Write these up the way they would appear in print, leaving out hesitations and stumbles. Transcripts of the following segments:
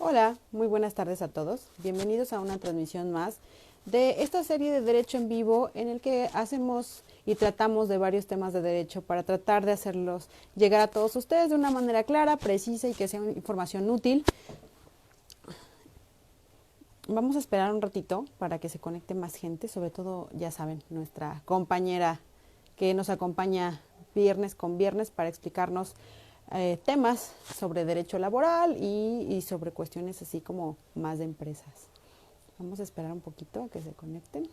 Hola, muy buenas tardes a todos. Bienvenidos a una transmisión más de esta serie de Derecho en Vivo en el que hacemos y tratamos de varios temas de derecho para tratar de hacerlos llegar a todos ustedes de una manera clara, precisa y que sea información útil. Vamos a esperar un ratito para que se conecte más gente, sobre todo, ya saben, nuestra compañera que nos acompaña viernes con viernes para explicarnos temas sobre derecho laboral y sobre cuestiones así como más de empresas. Vamos a esperar un poquito a que se conecten.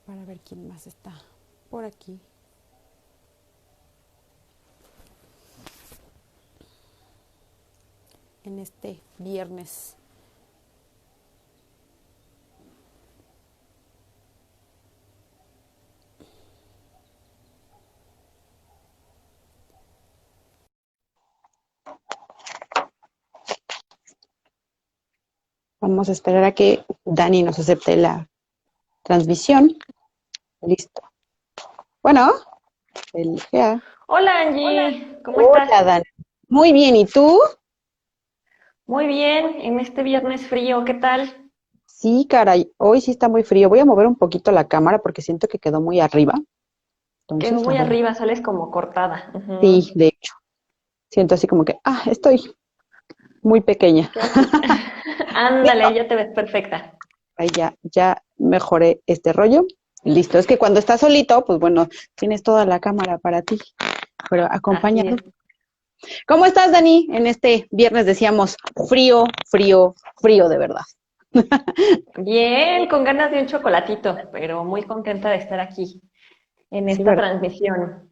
Para ver quién más está por aquí. En este viernes. Vamos a esperar a que Dani nos acepte la transmisión. Listo. Bueno, Gea. Hola Hola. Angie, ¿cómo estás? Hola, Dani. Muy bien, ¿y tú? Muy bien, en este viernes frío, ¿qué tal? Sí, caray, hoy sí está muy frío. Voy a mover un poquito la cámara porque siento que quedó muy arriba. Quedó Entonces la muy voy a... arriba, sales como cortada. Ujú. Sí, de hecho, siento así como que, estoy muy pequeña. ¿Qué haces? Ándale, ya te ves perfecta. Ahí ya mejoré este rollo. Listo, es que cuando estás solito, pues bueno, tienes toda la cámara para ti, pero Así acompañado. es. ¿Cómo estás, Dani? En este viernes decíamos frío, frío, frío de verdad. Bien, con ganas de un chocolatito, pero muy contenta de estar aquí en Sí, esta ¿verdad? transmisión.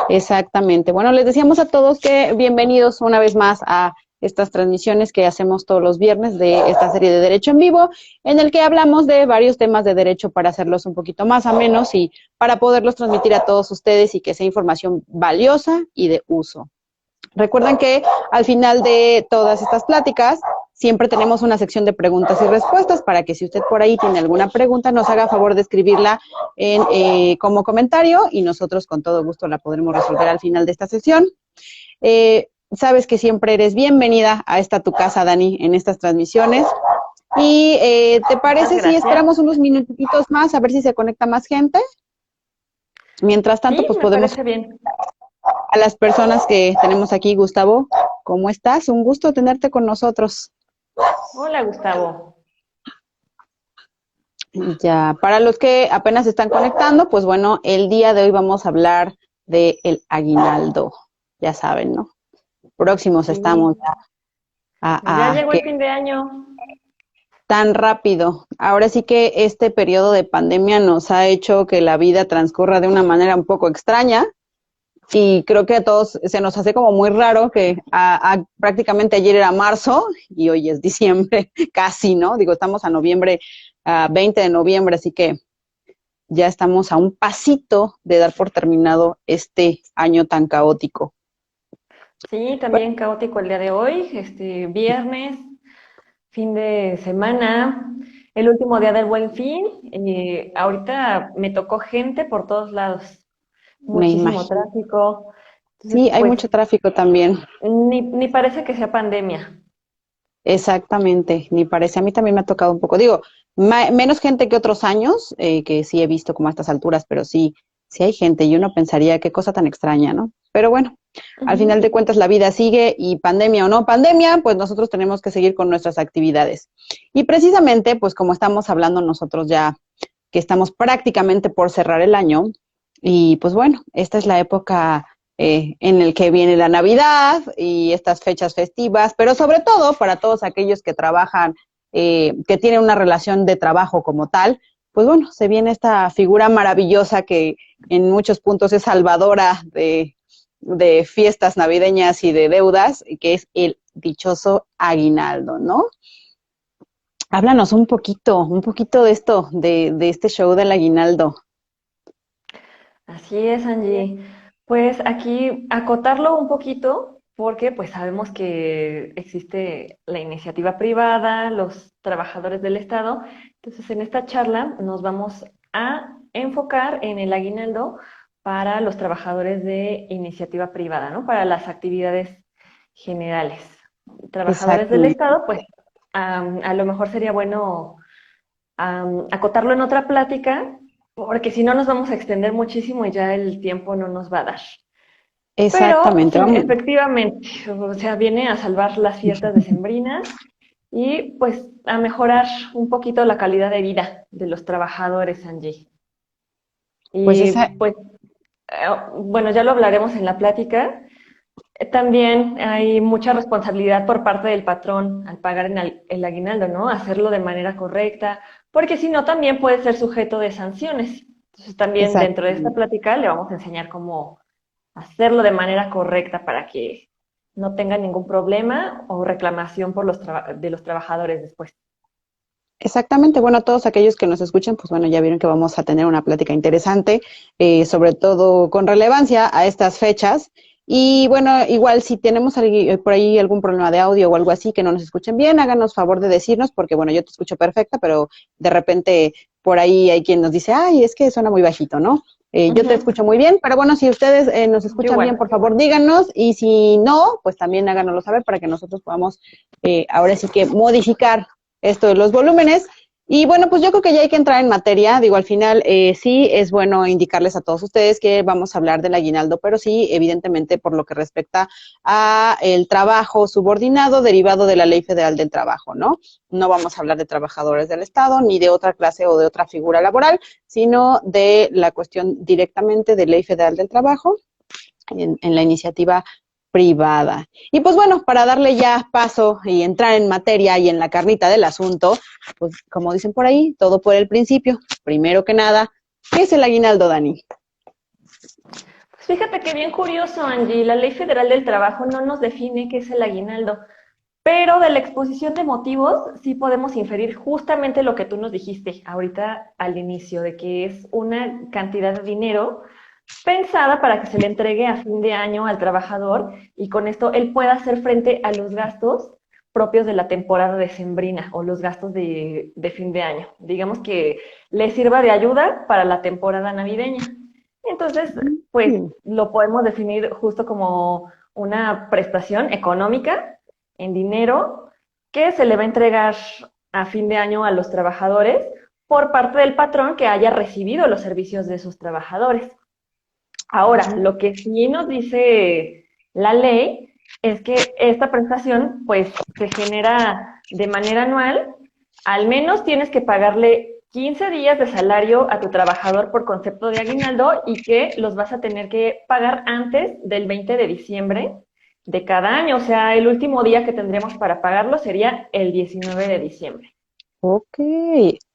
Exactamente. Bueno, les decíamos a todos que bienvenidos una vez más a estas transmisiones que hacemos todos los viernes de esta serie de Derecho en Vivo, en el que hablamos de varios temas de derecho para hacerlos un poquito más amenos y para poderlos transmitir a todos ustedes y que sea información valiosa y de uso. Recuerden que al final de todas estas pláticas siempre tenemos una sección de preguntas y respuestas para que si usted por ahí tiene alguna pregunta nos haga favor de escribirla como comentario y nosotros con todo gusto la podremos resolver al final de esta sesión. Sabes que siempre eres bienvenida a esta tu casa, Dani, en estas transmisiones. Y ¿te Muchas parece si gracias. esperamos unos minutitos más a ver si se conecta más gente? Mientras tanto, Sí, pues me podemos parece bien. a las personas que tenemos aquí. Gustavo, ¿cómo estás? Un gusto tenerte con nosotros. Hola, Gustavo. Ya, para los que apenas se están conectando, pues bueno, el día de hoy vamos a hablar de el aguinaldo. Ya saben, ¿no? Próximos estamos Sí, ya a llegó que el fin de año. tan rápido. Ahora sí que este periodo de pandemia nos ha hecho que la vida transcurra de una manera un poco extraña. Y creo que a todos se nos hace como muy raro que prácticamente ayer era marzo y hoy es diciembre, casi, ¿no? Digo, estamos a noviembre, a 20 de noviembre, así que ya estamos a un pasito de dar por terminado este año tan caótico. Sí, Bueno, también caótico el día de hoy, este viernes. Fin de semana, el último día del Buen Fin. Ahorita me tocó gente por todos lados, me muchísimo imagino. tráfico. Entonces, Sí, hay pues, mucho tráfico también. ni parece que sea pandemia. Exactamente, ni parece. A mí también me ha tocado un poco. Digo, menos gente que otros años, que sí he visto como a estas alturas, pero sí, sí hay gente y uno pensaría qué cosa tan extraña, ¿no? Pero bueno, al final de Ujú. cuentas la vida sigue y pandemia o no pandemia, pues nosotros tenemos que seguir con nuestras actividades. Y precisamente, pues como estamos hablando nosotros ya que estamos prácticamente por cerrar el año y pues bueno, esta es la época en el que viene la Navidad y estas fechas festivas, pero sobre todo para todos aquellos que trabajan, que tienen una relación de trabajo como tal, pues bueno, se viene esta figura maravillosa que en muchos puntos es salvadora de fiestas navideñas y de deudas, que es el dichoso aguinaldo, ¿no? Háblanos un poquito de esto, de este show del aguinaldo. Así es, Angie. Pues aquí acotarlo un poquito. porque pues sabemos que existe la iniciativa privada, los trabajadores del Estado. Entonces, en esta charla nos vamos a enfocar en el aguinaldo para los trabajadores de iniciativa privada, ¿no? Para las actividades generales. Trabajadores del Exactamente. Estado, pues a lo mejor sería bueno acotarlo en otra plática, porque si no nos vamos a extender muchísimo y ya el tiempo no nos va a dar. Pero Exactamente. sí, Vamos. efectivamente, o sea, viene a salvar las fiestas decembrinas y pues a mejorar un poquito la calidad de vida de los trabajadores, Angie. Pues Y esa, pues, bueno, ya lo hablaremos en la plática. También hay mucha responsabilidad por parte del patrón al pagar el aguinaldo, ¿no? Hacerlo de manera correcta, porque si no, también puede ser sujeto de sanciones. Entonces, también dentro de esta exactamente. plática le vamos a enseñar cómo hacerlo de manera correcta para que no tenga ningún problema o reclamación por de los trabajadores después. Exactamente, bueno, todos aquellos que nos escuchen, pues bueno, ya vieron que vamos a tener una plática interesante, sobre todo con relevancia a estas fechas. Y bueno, igual si tenemos por ahí algún problema de audio o algo así que no nos escuchen bien, háganos favor de decirnos, porque bueno, yo te escucho perfecta, pero de repente por ahí hay quien nos dice, ay, es que suena muy bajito, ¿no? Yo te Ujú. escucho muy bien, pero bueno, si ustedes nos Yo escuchan bien, igual. por favor díganos, y si no, pues también háganoslo saber para que nosotros podamos ahora sí que modificar esto de los volúmenes. Y bueno, pues yo creo que ya hay que entrar en materia. Digo, al final sí es bueno indicarles a todos ustedes que vamos a hablar del aguinaldo, pero sí, evidentemente, por lo que respecta a el trabajo subordinado derivado de la Ley Federal del Trabajo, ¿no? No vamos a hablar de trabajadores del Estado ni de otra clase o de otra figura laboral, sino de la cuestión directamente de Ley Federal del Trabajo en la iniciativa privada. Y pues bueno, para darle ya paso y entrar en materia y en la carnita del asunto, pues como dicen por ahí, todo por el principio. Primero que nada, ¿qué es el aguinaldo, Dani? Pues fíjate que bien curioso, Angie, la Ley Federal del Trabajo no nos define qué es el aguinaldo, pero de la exposición de motivos sí podemos inferir justamente lo que tú nos dijiste ahorita al inicio, de que es una cantidad de dinero pensada para que se le entregue a fin de año al trabajador y con esto él pueda hacer frente a los gastos propios de la temporada decembrina o los gastos de fin de año. Digamos que le sirva de ayuda para la temporada navideña. Entonces, pues Mm. lo podemos definir justo como una prestación económica en dinero que se le va a entregar a fin de año a los trabajadores por parte del patrón que haya recibido los servicios de sus trabajadores. Ahora, lo que sí nos dice la ley es que esta prestación pues se genera de manera anual, al menos tienes que pagarle 15 días de salario a tu trabajador por concepto de aguinaldo y que los vas a tener que pagar antes del 20 de diciembre de cada año. O sea, el último día que tendremos para pagarlo sería el 19 de diciembre. Ok,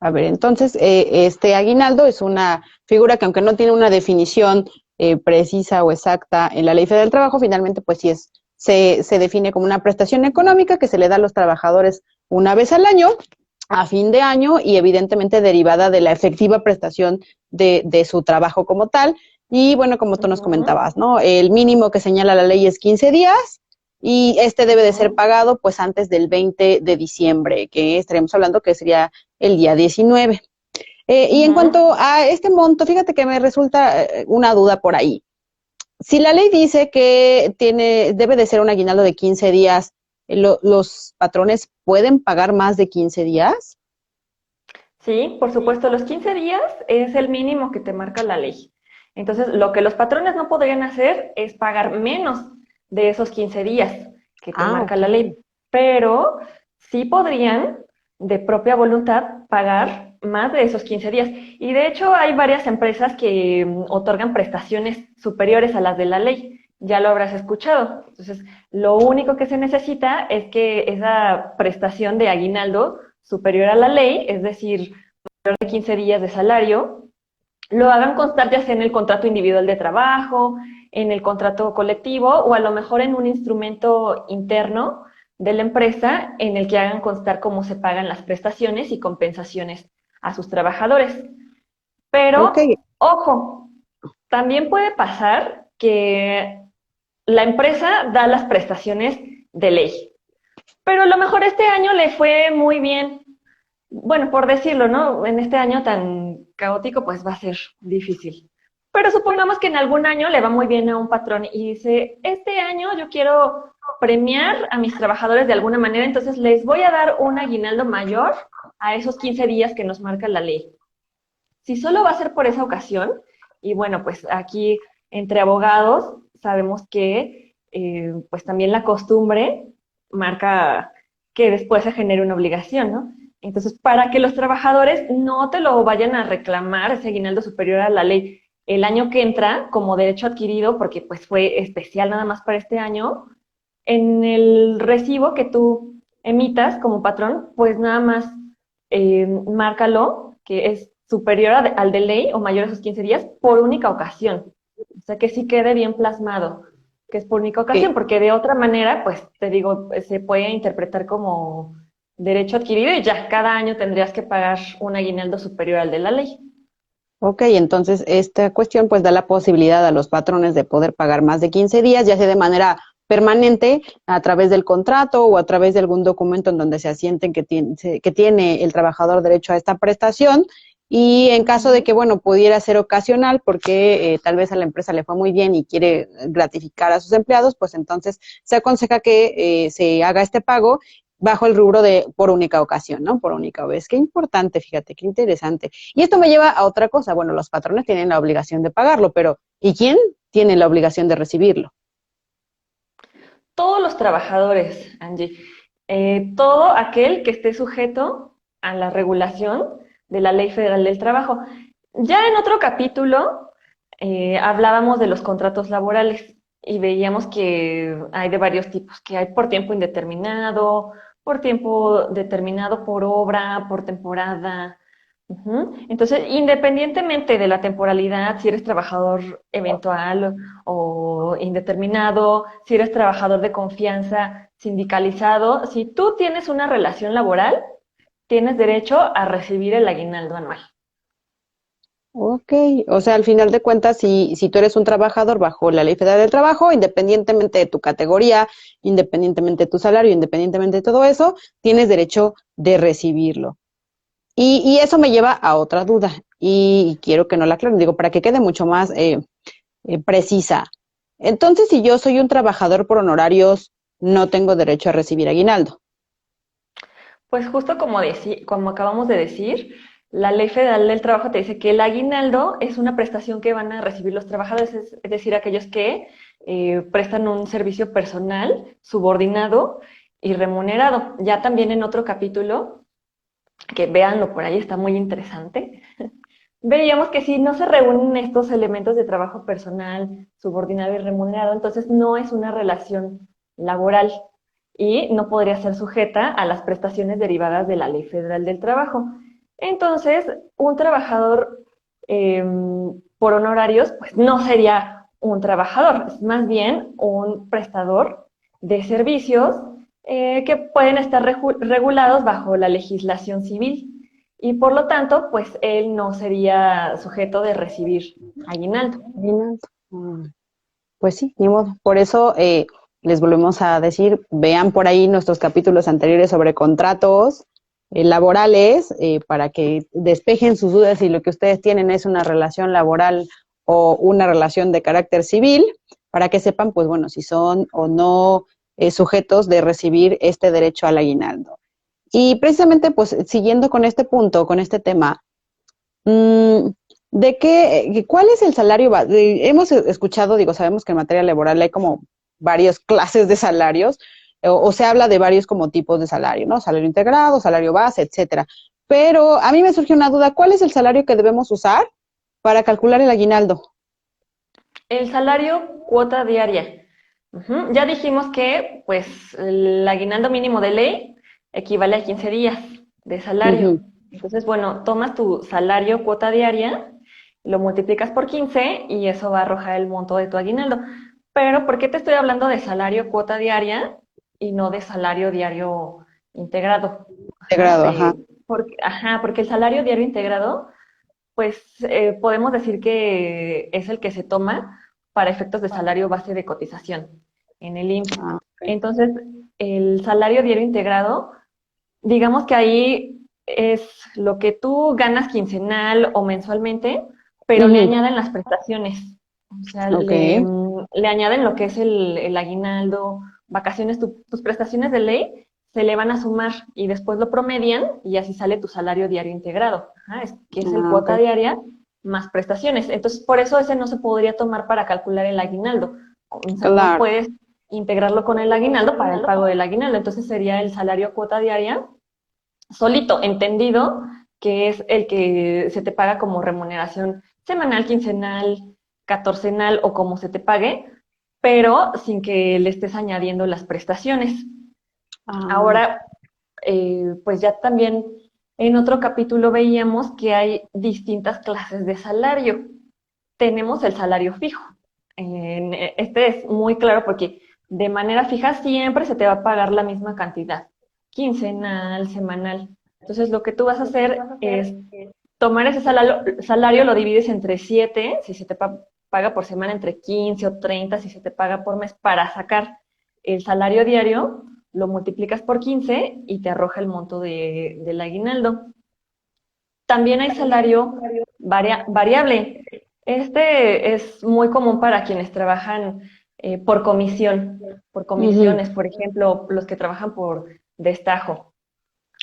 a ver, entonces este aguinaldo es una figura que aunque no tiene una definición precisa o exacta en la Ley Federal del Trabajo, finalmente pues sí se define como una prestación económica que se le da a los trabajadores una vez al año, a fin de año, y evidentemente derivada de la efectiva prestación de su trabajo como tal. Y bueno, como tú nos Ujú, comentabas, ¿no? El mínimo que señala la ley es 15 días y este debe de ser ujú, pagado pues antes del 20 de diciembre, que estaremos hablando que sería el día 19. Y en ujú. cuanto a este monto, fíjate que me resulta una duda por ahí. Si la ley dice que debe de ser un aguinaldo de 15 días, ¿los patrones pueden pagar más de 15 días? Sí, por supuesto, los 15 días es el mínimo que te marca la ley. Entonces, lo que los patrones no podrían hacer es pagar menos de esos 15 días que te Ah, marca ok. la ley, pero sí podrían, de propia voluntad, pagar más de esos 15 días. Y de hecho, hay varias empresas que otorgan prestaciones superiores a las de la ley. Ya lo habrás escuchado. Entonces, lo único que se necesita es que esa prestación de aguinaldo superior a la ley, es decir, de 15 días de salario, lo hagan constar ya sea en el contrato individual de trabajo, en el contrato colectivo o a lo mejor en un instrumento interno de la empresa en el que hagan constar cómo se pagan las prestaciones y compensaciones a sus trabajadores. Ok. Pero, ojo, también puede pasar que la empresa da las prestaciones de ley. Pero a lo mejor este año le fue muy bien. Bueno, por decirlo, ¿no? En este año tan caótico, pues va a ser difícil. Pero supongamos que en algún año le va muy bien a un patrón y dice, este año yo quiero premiar a mis trabajadores de alguna manera, entonces les voy a dar un aguinaldo mayor a esos 15 días que nos marca la ley. Si solo va a ser por esa ocasión, y bueno, pues aquí entre abogados sabemos que pues también la costumbre marca que después se genere una obligación, ¿no? Entonces, para que los trabajadores no te lo vayan a reclamar, ese aguinaldo superior a la ley, el año que entra como derecho adquirido, porque pues fue especial nada más para este año, en el recibo que tú emitas como patrón, pues nada más márcalo que es superior al de ley o mayor a esos 15 días por única ocasión. O sea, que sí quede bien plasmado que es por única ocasión, porque de otra manera, pues te digo, se puede interpretar como derecho adquirido y ya cada año tendrías que pagar un aguinaldo superior al de la ley. Ok, entonces esta cuestión pues da la posibilidad a los patrones de poder pagar más de 15 días, ya sea de manera permanente a través del contrato o a través de algún documento en donde se asienten que tiene el trabajador derecho a esta prestación. Y en caso de que, bueno, pudiera ser ocasional porque tal vez a la empresa le fue muy bien y quiere gratificar a sus empleados, pues entonces se aconseja que se haga este pago bajo el rubro de por única ocasión, ¿no? Por única vez. Qué importante, fíjate, qué interesante. Y esto me lleva a otra cosa. Bueno, los patrones tienen la obligación de pagarlo, pero ¿y quién tiene la obligación de recibirlo? Todos los trabajadores, Angie, todo aquel que esté sujeto a la regulación de la Ley Federal del Trabajo. Ya en otro capítulo hablábamos de los contratos laborales y veíamos que hay de varios tipos, que hay por tiempo indeterminado, por tiempo determinado, por obra, por temporada. Entonces, independientemente de la temporalidad, si eres trabajador eventual o indeterminado, si eres trabajador de confianza, sindicalizado, si tú tienes una relación laboral, tienes derecho a recibir el aguinaldo anual. Ok, o sea, al final de cuentas, si tú eres un trabajador bajo la Ley Federal del Trabajo, independientemente de tu categoría, independientemente de tu salario, independientemente de todo eso, tienes derecho de recibirlo. Y eso me lleva a otra duda, y quiero que no la aclaren, digo, para que quede mucho más precisa. Entonces, si yo soy un trabajador por honorarios, no tengo derecho a recibir aguinaldo. Pues justo como acabamos de decir, la Ley Federal del Trabajo te dice que el aguinaldo es una prestación que van a recibir los trabajadores, es decir, aquellos que prestan un servicio personal, subordinado y remunerado. Ya también en otro capítulo, que véanlo por ahí, está muy interesante, veíamos que si no se reúnen estos elementos de trabajo personal, subordinado y remunerado, entonces no es una relación laboral y no podría ser sujeta a las prestaciones derivadas de la Ley Federal del Trabajo. Entonces, un trabajador eh, por honorarios, pues no sería un trabajador, es más bien un prestador de servicios que pueden estar regulados bajo la legislación civil y por lo tanto, pues él no sería sujeto de recibir aguinaldo. Aguinaldo. Mm. Pues sí, ni modo. Por eso les volvemos a decir, vean por ahí nuestros capítulos anteriores sobre contratos laborales para que despejen sus dudas si lo que ustedes tienen es una relación laboral o una relación de carácter civil, para que sepan, pues bueno, si son o no sujetos de recibir este derecho al aguinaldo. Y precisamente, pues siguiendo con este punto, con este tema, mm, ¿de qué, cuál es el salario? Hemos escuchado, digo, sabemos que en materia laboral hay como varias clases de salarios, o se habla de varios como tipos de salario, ¿no? Salario integrado, salario base, etcétera. Pero a mí me surge una duda, ¿cuál es el salario que debemos usar para calcular el aguinaldo? El salario cuota diaria. Ya dijimos que pues el aguinaldo mínimo de ley equivale a 15 días de salario. Ujú. Entonces, bueno, tomas tu salario cuota diaria, lo multiplicas por 15 y eso va a arrojar el monto de tu aguinaldo. Pero, ¿por qué te estoy hablando de salario cuota diaria y no de salario diario integrado? Integrado, ajá. Porque el salario diario integrado, pues podemos decir que es el que se toma para efectos de salario base de cotización en el IMSS. Ah, ok. Entonces, el salario diario integrado, digamos que ahí es lo que tú ganas quincenal o mensualmente, pero le Ujú, añaden las prestaciones. O sea, ok. le añaden lo que es el aguinaldo, vacaciones, tus prestaciones de ley se le van a sumar y después lo promedian y así sale tu salario diario integrado, ajá, que es el Ah, cuota ok. diaria más prestaciones. Entonces, por eso ese no se podría tomar para calcular el aguinaldo. O sea, no Claro. puedes integrarlo con el aguinaldo para el pago del aguinaldo. Entonces sería el salario cuota diaria solito, entendido, que es el que se te paga como remuneración semanal, quincenal, catorcenal o como se te pague, pero sin que le estés añadiendo las prestaciones. Ah, Ahora, pues ya también en otro capítulo veíamos que hay distintas clases de salario. Tenemos el salario fijo. Este es muy claro porque de manera fija siempre se te va a pagar la misma cantidad, quincenal, semanal. Entonces lo que tú vas a hacer es tomar ese salario lo divides entre 7, si se te paga por semana, entre 15 o 30, si se te paga por mes, para sacar el salario diario, lo multiplicas por 15 y te arroja el monto del aguinaldo. También hay salario variable. Este es muy común para quienes trabajan por ujú. comisiones, por ejemplo, los que trabajan por destajo.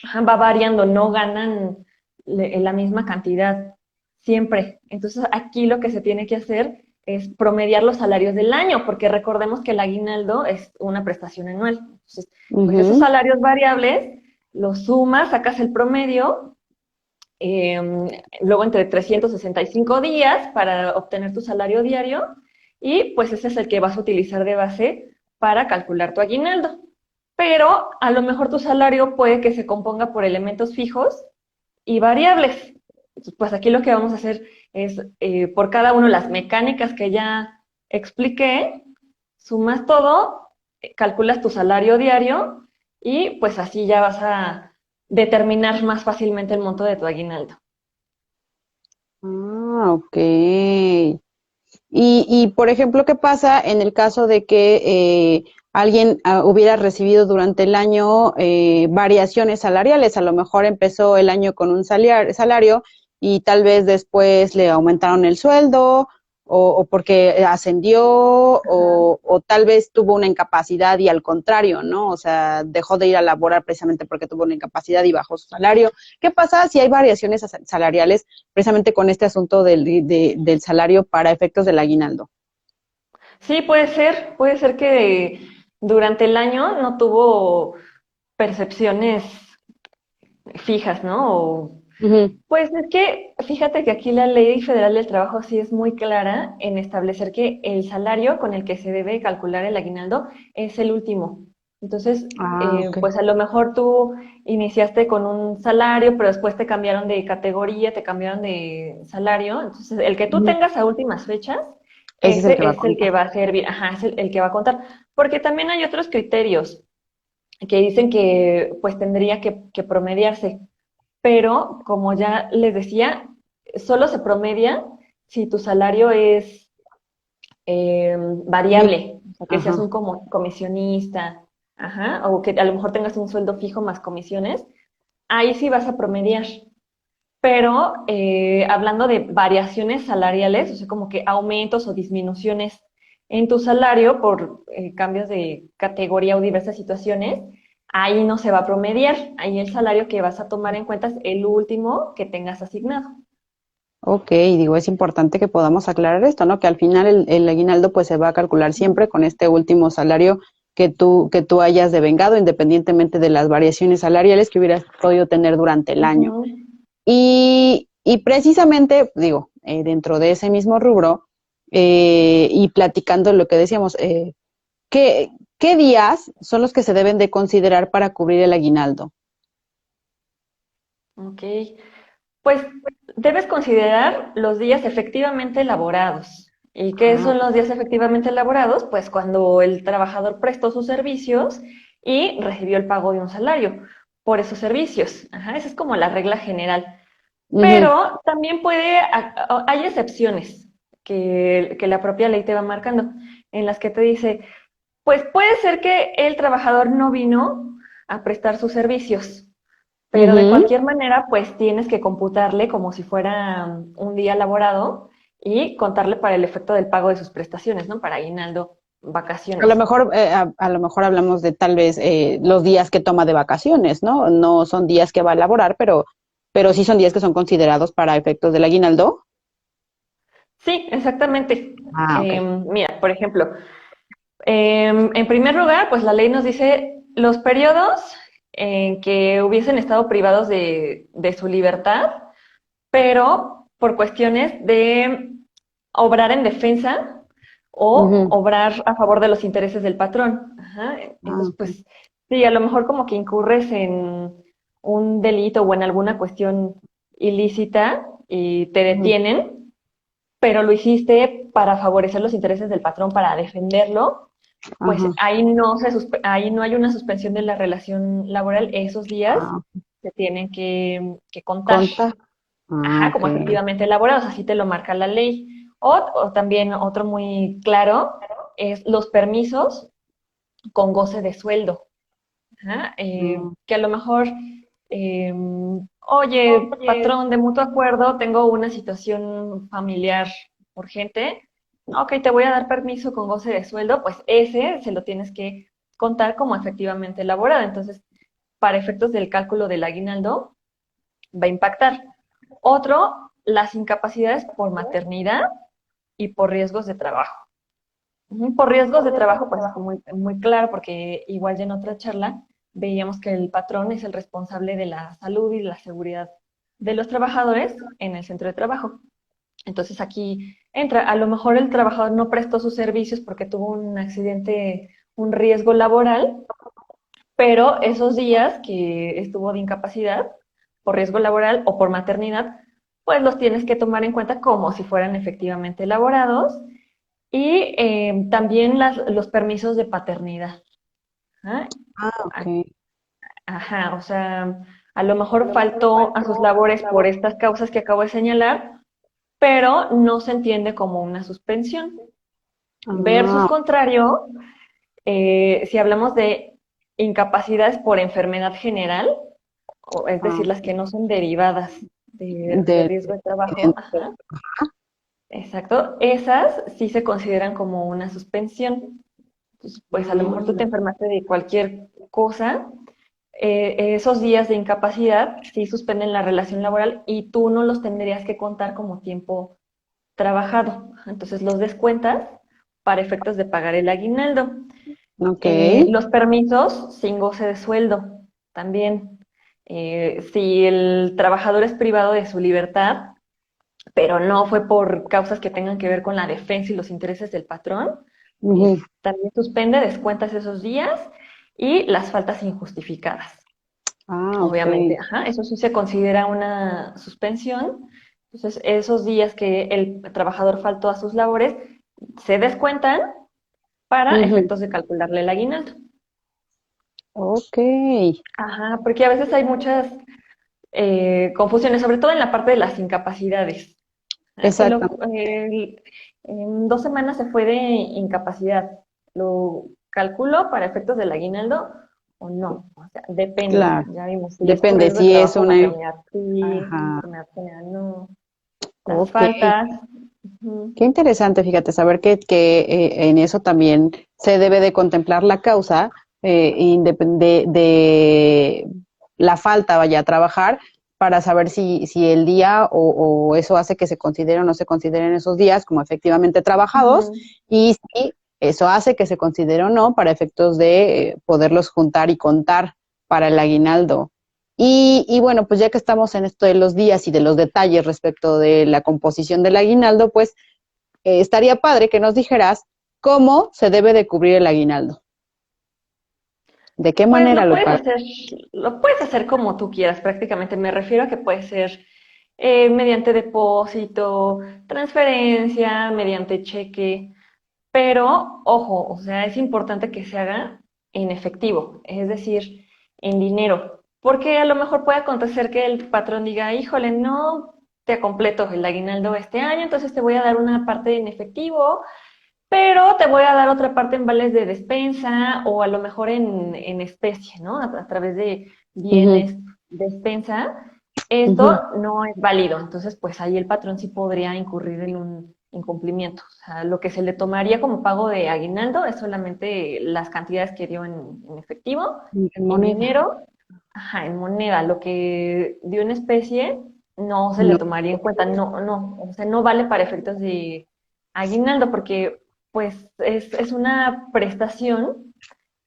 Ajá, va variando, no ganan la misma cantidad siempre. Entonces, aquí lo que se tiene que hacer es promediar los salarios del año, porque recordemos que el aguinaldo es una prestación anual. Entonces, pues esos Ujú. salarios variables los sumas, sacas el promedio, luego entre 365 días para obtener tu salario diario y pues ese es el que vas a utilizar de base para calcular tu aguinaldo. Pero a lo mejor tu salario puede que se componga por elementos fijos y variables. Entonces, pues aquí lo que vamos a hacer es, por cada uno, las mecánicas que ya expliqué, sumas todo, calculas tu salario diario y pues así ya vas a determinar más fácilmente el monto de tu aguinaldo. Ah, ok. Por ejemplo, ¿qué pasa en el caso de que alguien hubiera recibido durante el año variaciones salariales? A lo mejor empezó el año con un salario y tal vez después le aumentaron el sueldo o porque ascendió o tal vez tuvo una incapacidad y al contrario, ¿no? O sea, dejó de ir a laborar precisamente porque tuvo una incapacidad y bajó su salario. ¿Qué pasa si hay variaciones salariales precisamente con este asunto del salario para efectos del aguinaldo? Sí, puede ser que durante el año no tuvo percepciones fijas, ¿no? Ujú. Pues es que fíjate que aquí la Ley Federal del Trabajo sí es muy clara en establecer que el salario con el que se debe calcular el aguinaldo es el último. Entonces, Ah, ok. pues a lo mejor tú iniciaste con un salario, pero después te cambiaron de categoría, te cambiaron de salario. Entonces, el que tú Ujú. tengas a últimas fechas, Ese es el que ese va a es el que contar. va a servir, ajá, es el que va a contar. Porque también hay otros criterios que dicen que pues tendría que promediarse, pero como ya les decía, solo se promedia si tu salario es Ujú. variable, o sea, que seas un Ajá. comisionista, ajá, o que a lo mejor tengas un sueldo fijo más comisiones, ahí sí vas a promediar. Pero hablando de variaciones salariales, o sea, como que aumentos o disminuciones en tu salario por cambios de categoría o diversas situaciones, ahí no se va a promediar. Ahí el salario que vas a tomar en cuenta es el último que tengas asignado. Ok, digo, es importante que podamos aclarar esto, ¿no? Que al final el aguinaldo pues se va a calcular siempre con este último salario que tú hayas devengado, independientemente de las variaciones salariales que hubieras podido tener durante el año. Ujú. Y precisamente, digo, dentro de ese mismo rubro, y platicando lo que decíamos, ¿qué días son los que se deben de considerar para cubrir el aguinaldo? Ok. Pues debes considerar los días efectivamente elaborados. ¿Y qué Ah, son los días efectivamente elaborados? Pues cuando el trabajador prestó sus servicios y recibió el pago de un salario por esos servicios. Ajá, esa es como la regla general. ujú, Pero también hay excepciones que la propia ley te va marcando, en las que te dice, pues puede ser que el trabajador no vino a prestar sus servicios, pero de Ujú. cualquier manera, pues tienes que computarle como si fuera un día laborado y contarle para el efecto del pago de sus prestaciones, ¿no? Para aguinaldo, A lo vacaciones. mejor, a lo mejor hablamos de tal vez los días que toma de vacaciones, ¿no? No son días que va a laborar, pero sí son días que son considerados para efectos del aguinaldo. Sí, exactamente. Ah, ok. Mira, por ejemplo, en primer lugar, pues la ley nos dice los periodos en que hubiesen estado privados de su libertad, pero por cuestiones de obrar en defensa o Ujú. obrar a favor de los intereses del patrón. Ajá. Ah, Entonces, ok. pues sí, a lo mejor como que incurres en un delito o en alguna cuestión ilícita y te Ujú. detienen, pero lo hiciste para favorecer los intereses del patrón, para defenderlo, pues Ajá. ahí no hay una suspensión de la relación laboral, esos días Ah, se tienen que contar. conta. Ah, Ajá, ok. como efectivamente elaborados, así te lo marca la ley. O también otro muy claro es los permisos con goce de sueldo. Ajá, Mm. que a lo mejor, eh, oye, patrón, de mutuo acuerdo, tengo una situación familiar urgente. Ok, te voy a dar permiso con goce de sueldo, pues ese se lo tienes que contar como efectivamente elaborado. Entonces, para efectos del cálculo del aguinaldo, va a impactar. Otro, las incapacidades por maternidad y por riesgos de trabajo. Por riesgos de trabajo, pues es muy, muy claro, porque igual ya en otra charla veíamos que el patrón es el responsable de la salud y la seguridad de los trabajadores en el centro de trabajo. Entonces aquí entra, a lo mejor el trabajador no prestó sus servicios porque tuvo un accidente, un riesgo laboral, pero esos días que estuvo de incapacidad por riesgo laboral o por maternidad, pues los tienes que tomar en cuenta como si fueran efectivamente elaborados y también los permisos de paternidad. ¿Ah? Ah, ok. Ajá, o sea, a lo mejor faltó a sus labores por estas causas que acabo de señalar, pero no se entiende como una suspensión. Versus Ah, contrario, si hablamos de incapacidades por enfermedad general, es ah, decir, las que no son derivadas de del riesgo de trabajo, accidente. ajá, exacto, esas sí se consideran como una suspensión. Entonces, pues a lo mejor tú te Mm, enfermaste de cualquier cosa, esos días de incapacidad sí suspenden la relación laboral y tú no los tendrías que contar como tiempo trabajado. Entonces los descuentas para efectos de pagar el aguinaldo. ok. Los permisos sin goce de sueldo también. Si el trabajador es privado de su libertad, pero no fue por causas que tengan que ver con la defensa y los intereses del patrón, Ujú. también suspende, descuentas esos días y las faltas injustificadas. Ah, ok. Obviamente, ajá, eso sí se considera una suspensión. Entonces, esos días que el trabajador faltó a sus labores se descuentan para Ujú. efectos de calcularle el aguinaldo. Ok. Ajá, porque a veces hay muchas confusiones, sobre todo en la parte de las incapacidades. Exacto. En 2 semanas se fue de incapacidad. ¿Lo calculo para efectos del aguinaldo o no? O sea, depende. Claro. Ya vimos, si es por Depende riesgo de si es trabajo, una. maternidad, sí, Ajá. enfermedad general, no. Las Ok. faltas. Ujú. Qué interesante, fíjate, saber que en eso también se debe de contemplar la causa de la falta, vaya a trabajar, para saber si el día o eso hace que se consideren o no se consideren esos días como efectivamente trabajados Ujú. y si eso hace que se considere o no para efectos de poderlos juntar y contar para el aguinaldo. Y bueno, pues ya que estamos en esto de los días y de los detalles respecto de la composición del aguinaldo, pues estaría padre que nos dijeras cómo se debe de cubrir el aguinaldo, de qué Pues manera lo pagas. lo puedes hacer como tú quieras, prácticamente. Me refiero a que puede ser mediante depósito, transferencia, mediante cheque. Pero, ojo, o sea, es importante que se haga en efectivo, es decir, en dinero, porque a lo mejor puede acontecer que el patrón diga, híjole, no te completo el aguinaldo este año, entonces te voy a dar una parte en efectivo, pero te voy a dar otra parte en vales de despensa o a lo mejor en especie, ¿no? A través de Ujú, bienes de despensa. Esto ujú. no es válido, entonces pues ahí el patrón sí podría incurrir en un incumplimiento. O sea, lo que se le tomaría como pago de aguinaldo es solamente las cantidades que dio en efectivo, En en moneda. dinero, ajá, en moneda. Lo que dio en especie no se le No. tomaría en cuenta, no, o sea, no vale para efectos de aguinaldo porque pues es una prestación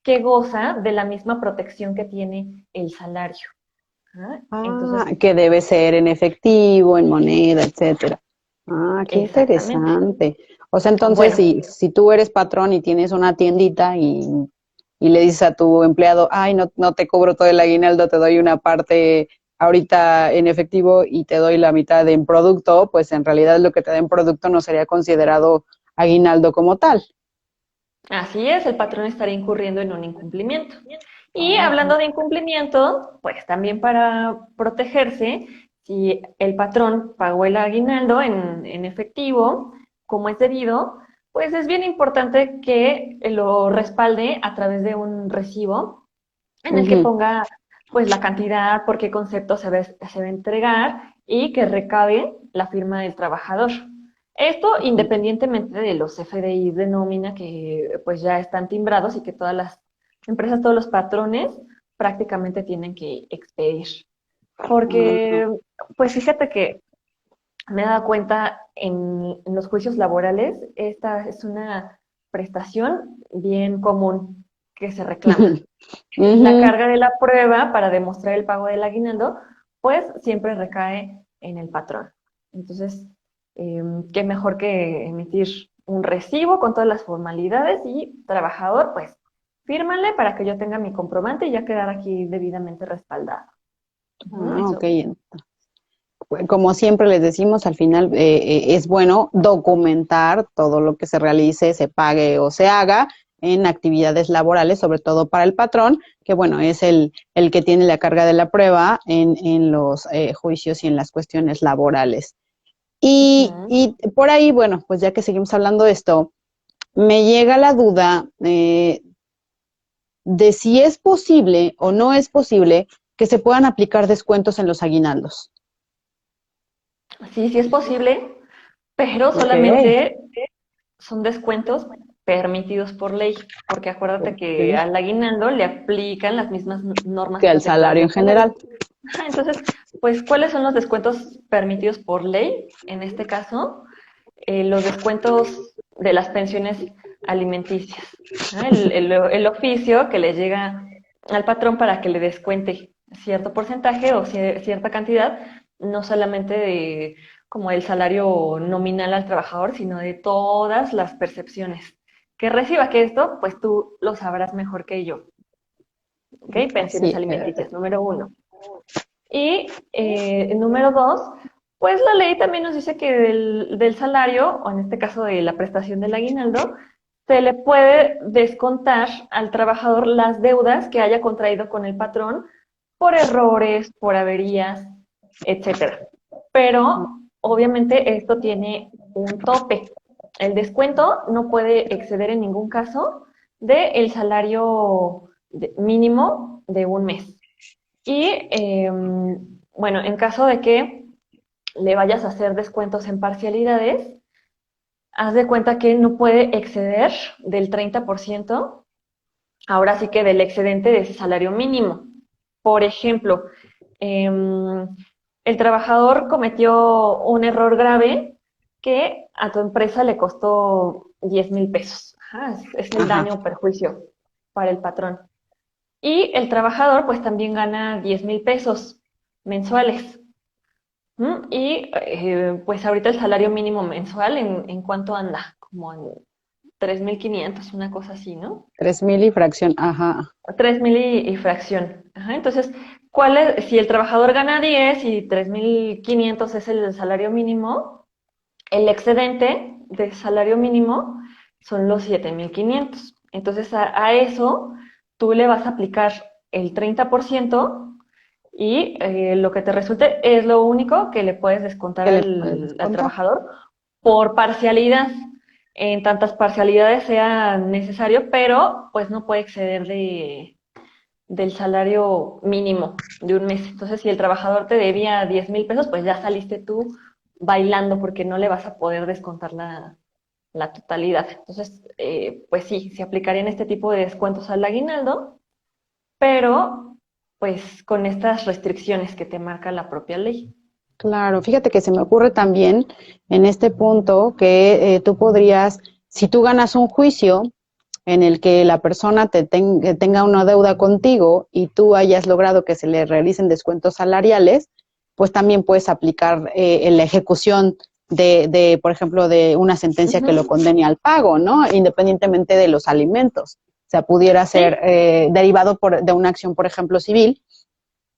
que goza de la misma protección que tiene el salario. ¿Ah? Ah, Entonces, que debe ser en efectivo, en moneda, etcétera. Ah, qué exactamente. interesante. O sea, entonces, Bueno, si tú eres patrón y tienes una tiendita y le dices a tu empleado, ay, no te cobro todo el aguinaldo, te doy una parte ahorita en efectivo y te doy la mitad en producto, pues en realidad lo que te da en producto no sería considerado aguinaldo como tal. así es, el patrón estaría incurriendo en un incumplimiento. Y Ah, hablando de incumplimiento, pues también para protegerse, si el patrón pagó el aguinaldo en efectivo, como es debido, pues es bien importante que lo respalde a través de un recibo en el que ujú, ponga pues la cantidad, por qué concepto se va a entregar y que recabe la firma del trabajador. Esto independientemente de los FDIs de nómina que pues ya están timbrados y que todas las empresas, todos los patrones prácticamente tienen que expedir. ah, Porque pues fíjate que me he dado cuenta en los juicios laborales, esta es una prestación bien común que se reclama. La ujú. carga de la prueba para demostrar el pago del aguinaldo, pues siempre recae en el patrón. Entonces, qué mejor que emitir un recibo con todas las formalidades y trabajador, pues fírmale para que yo tenga mi comprobante y ya quedar aquí debidamente respaldado. Ah, ok. Eso. Como siempre les decimos, al final es bueno documentar todo lo que se realice, se pague o se haga en actividades laborales, sobre todo para el patrón, que bueno, es el que tiene la carga de la prueba en los juicios y en las cuestiones laborales. Ujú. Y por ahí, bueno, pues ya que seguimos hablando de esto, me llega la duda de si es posible o no es posible que se puedan aplicar descuentos en los aguinaldos. Sí, sí es posible, pero Ok. solamente son descuentos permitidos por ley, porque acuérdate que Ok. al aguinaldo le aplican las mismas normas Que al salario protectoras en del salario. general. Ajá, entonces, pues, ¿cuáles son los descuentos permitidos por ley? En este caso, los descuentos de las pensiones alimenticias. Ajá, el oficio que le llega al patrón para que le descuente cierto porcentaje o cierta cantidad, no solamente de como el salario nominal al trabajador, sino de todas las percepciones que reciba, que esto, pues tú lo sabrás mejor que yo. ¿Ok? Pensiones Sí, alimenticias, número uno. Y número dos, pues la ley también nos dice que del salario, o en este caso de la prestación del aguinaldo, se le puede descontar al trabajador las deudas que haya contraído con el patrón por errores, por averías, etcétera. Pero obviamente esto tiene un tope. El descuento no puede exceder en ningún caso del salario mínimo de un mes. Y bueno, en caso de que le vayas a hacer descuentos en parcialidades, haz de cuenta que no puede exceder del 30%, ahora sí que del excedente de ese salario mínimo. Por ejemplo, eh, el trabajador cometió un error grave que a tu empresa le costó 10,000 pesos. Ajá, es el ajá. daño o perjuicio para el patrón. Y el trabajador pues también gana 10,000 pesos mensuales. ¿Mm? Y pues ahorita el salario mínimo mensual en cuánto anda, como en 3,500, una cosa así, ¿no? 3,000 y fracción, ajá. 3,000 y fracción. Ajá, entonces, ¿cuál es? Si el trabajador gana 10 y 3,500 es el salario mínimo, el excedente de salario mínimo son los 7,500. Entonces, a eso tú le vas a aplicar el 30% y lo que te resulte es lo único que le puedes descontar ¿Qué le puedes al descontar? trabajador por parcialidad. En tantas parcialidades sea necesario, pero pues no puede exceder del salario mínimo de un mes. Entonces, si el trabajador te debía 10,000 pesos, pues ya saliste tú bailando porque no le vas a poder descontar la totalidad. Entonces, pues sí, se aplicarían este tipo de descuentos al aguinaldo, pero pues con estas restricciones que te marca la propia ley. Claro, fíjate que se me ocurre también en este punto que tú podrías, si tú ganas un juicio en el que la persona que tenga una deuda contigo y tú hayas logrado que se le realicen descuentos salariales, pues también puedes aplicar en la ejecución por ejemplo, de una sentencia que lo Ujú. condene al pago, ¿no? Independientemente de los alimentos. O sea, pudiera ser Sí. derivado de una acción, por ejemplo, civil,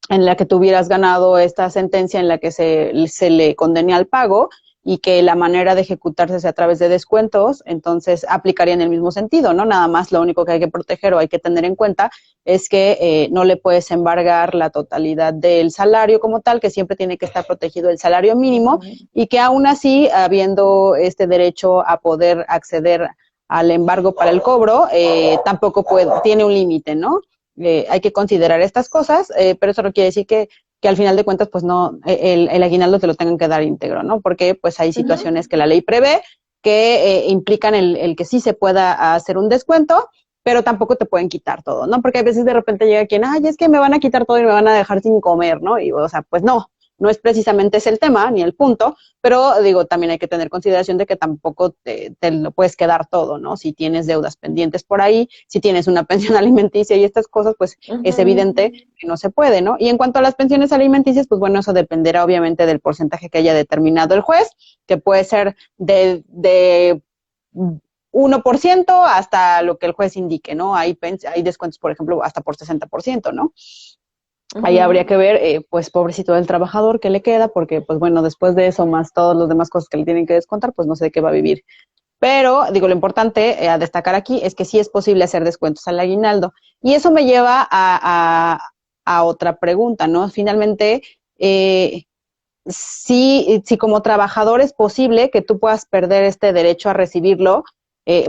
en la que tuvieras ganado esta sentencia en la que se le condene al pago y que la manera de ejecutarse sea a través de descuentos, entonces aplicaría en el mismo sentido, ¿no? Nada más lo único que hay que proteger o hay que tener en cuenta es que no le puedes embargar la totalidad del salario como tal, que siempre tiene que estar protegido el salario mínimo Ujú. y que aún así, habiendo este derecho a poder acceder al embargo para el cobro, tampoco tiene un límite, ¿no? Hay que considerar estas cosas, pero eso no quiere decir que al final de cuentas, pues no, el aguinaldo te lo tengan que dar íntegro, ¿no? Porque pues hay Ujú. situaciones que la ley prevé que implican el que sí se pueda hacer un descuento, pero tampoco te pueden quitar todo, ¿no? Porque a veces de repente llega quien, ay, es que me van a quitar todo y me van a dejar sin comer, ¿no? Y, o sea, pues no, no es precisamente ese el tema ni el punto, pero digo, también hay que tener consideración de que tampoco te lo puedes quedar todo, ¿no? Si tienes deudas pendientes por ahí, si tienes una pensión alimenticia y estas cosas, pues es Ujú. evidente que no se puede, ¿no? Y en cuanto a las pensiones alimenticias, pues bueno, eso dependerá obviamente del porcentaje que haya determinado el juez, que puede ser de 1% hasta lo que el juez indique, ¿no? Hay descuentos, por ejemplo, hasta por 60%, ¿no? Ahí habría Ujú. que ver, pues, pobrecito del trabajador, qué le queda, porque, pues, bueno, después de eso, más todas las demás cosas que le tienen que descontar, pues, no sé de qué va a vivir. Pero, digo, lo importante a destacar aquí es que sí es posible hacer descuentos al aguinaldo. Y eso me lleva a otra pregunta, ¿no? Finalmente, si como trabajador es posible que tú puedas perder este derecho a recibirlo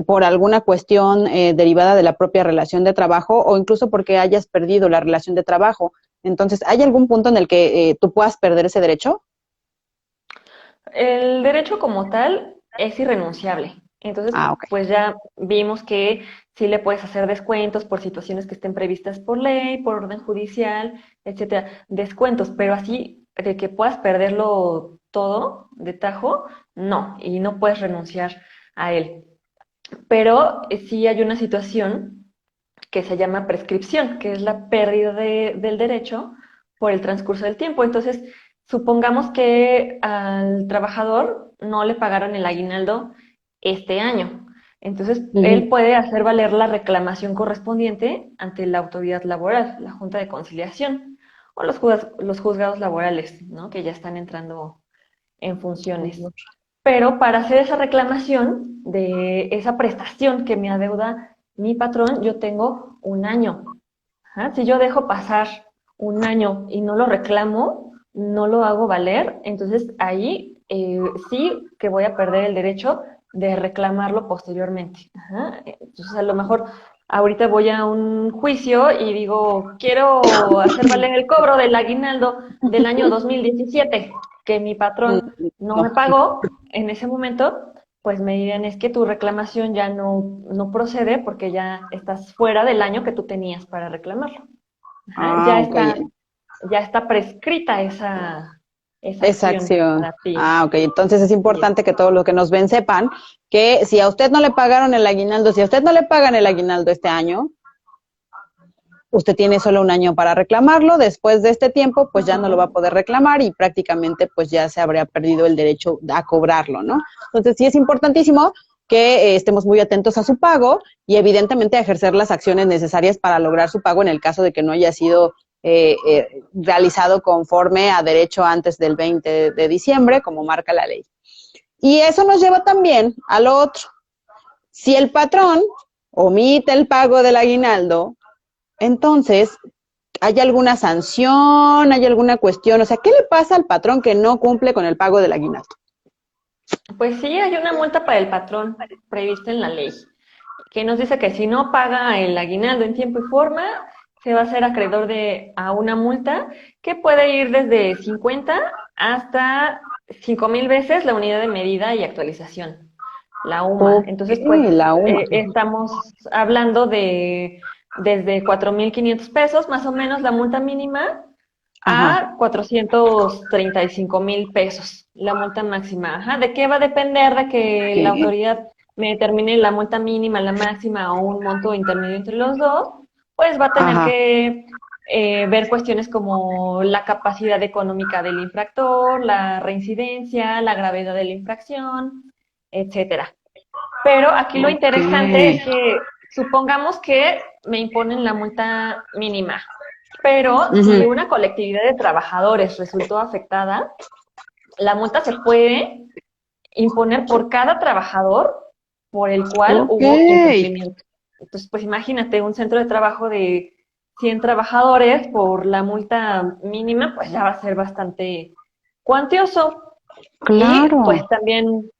por alguna cuestión derivada de la propia relación de trabajo o incluso porque hayas perdido la relación de trabajo. Entonces, ¿hay algún punto en el que tú puedas perder ese derecho? El derecho como tal es irrenunciable. Entonces, Ah, ok. pues ya vimos que sí le puedes hacer descuentos por situaciones que estén previstas por ley, por orden judicial, etcétera. Descuentos, pero así de que puedas perderlo todo de tajo, no, y no puedes renunciar a él. Pero sí hay una situación que se llama prescripción, que es la pérdida del derecho por el transcurso del tiempo. Entonces, supongamos que al trabajador no le pagaron el aguinaldo este año. Entonces, él Ujú. puede hacer valer la reclamación correspondiente ante la autoridad laboral, la Junta de Conciliación, o los juzgados laborales, ¿no? Que ya están entrando en funciones. Pero para hacer esa reclamación de esa prestación que me adeuda mi patrón, yo tengo un año. Ajá. Si yo dejo pasar un año y no lo reclamo, no lo hago valer, entonces ahí sí que voy a perder el derecho de reclamarlo posteriormente. Ajá. Entonces a lo mejor ahorita voy a un juicio y digo, quiero hacer valer el cobro del aguinaldo del año 2017 que mi patrón no me No. pagó en ese momento, pues me dirían, es que tu reclamación ya no procede porque ya estás fuera del año que tú tenías para reclamarlo. Ajá, Ah, ok. ya está prescrita esa Esa acción acción. para ti. Ah, ok. Entonces es Así es. importante que todos los que nos ven sepan que si a usted no le pagaron el aguinaldo, si a usted no le pagan el aguinaldo este año, usted tiene solo un año para reclamarlo. Después de este tiempo, pues ya no lo va a Ujú. poder reclamar y prácticamente pues ya se habría perdido el derecho a cobrarlo, ¿no? Entonces sí es importantísimo que estemos muy atentos a su pago y evidentemente a ejercer las acciones necesarias para lograr su pago en el caso de que no haya sido realizado conforme a derecho antes del 20 de diciembre, como marca la ley. Y eso nos lleva también a lo otro. Si el patrón omite el pago del aguinaldo, entonces ¿Hay alguna sanción? ¿Hay alguna cuestión? O sea, ¿qué le pasa al patrón que no cumple con el pago del aguinaldo? Pues sí, hay una multa para el patrón prevista en la ley, que nos dice que si no paga el aguinaldo en tiempo y forma, se va a ser acreedor a una multa que puede ir desde 50 hasta 5,000 veces la unidad de medida y actualización, la UMA. Ok, Entonces, pues la UMA. estamos hablando de desde 4,500 pesos, más o menos la multa mínima, Ajá, a 435,000 pesos, la multa máxima. Ajá. ¿De qué va a depender de que la ok. autoridad me determine la multa mínima, la máxima o un monto intermedio entre los dos? Pues va a tener Ajá, que ver cuestiones como la capacidad económica del infractor, la reincidencia, la gravedad de la infracción, etcétera. Pero aquí lo ok. interesante es que supongamos que me imponen la multa mínima, pero si Ujú. una colectividad de trabajadores resultó afectada, la multa se puede imponer por cada trabajador por el cual Ok. hubo incumplimiento. Entonces, pues imagínate un centro de trabajo de 100 trabajadores por la multa mínima, pues ya va a ser bastante cuantioso. Y Claro. pues también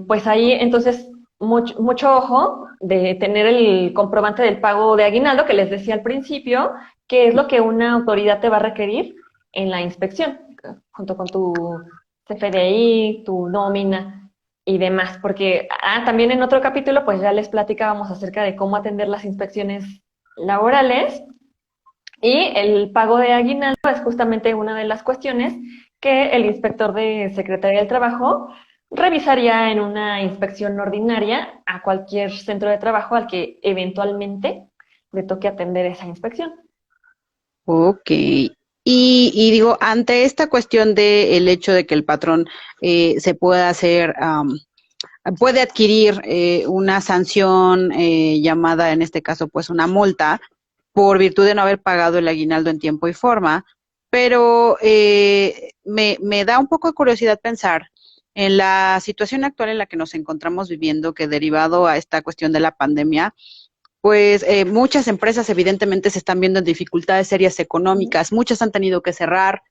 pues ahí entonces mucho ojo de tener el comprobante del pago de aguinaldo que les decía al principio, que es lo que una autoridad te va a requerir en la inspección, junto con tu CFDI, tu nómina y demás, porque también en otro capítulo pues ya les platicábamos acerca de cómo atender las inspecciones laborales y el pago de aguinaldo es justamente una de las cuestiones que el inspector de Secretaría del Trabajo revisaría en una inspección ordinaria a cualquier centro de trabajo al que eventualmente le toque atender esa inspección. Ok. Y digo, ante esta cuestión de el hecho de que el patrón se pueda hacer, puede adquirir una sanción llamada, en este caso, pues una multa, por virtud de no haber pagado el aguinaldo en tiempo y forma, pero me da un poco de curiosidad pensar en la situación actual en la que nos encontramos viviendo, que derivado a esta cuestión de la pandemia, pues muchas empresas evidentemente se están viendo en dificultades serias económicas, muchas han tenido que cerrar,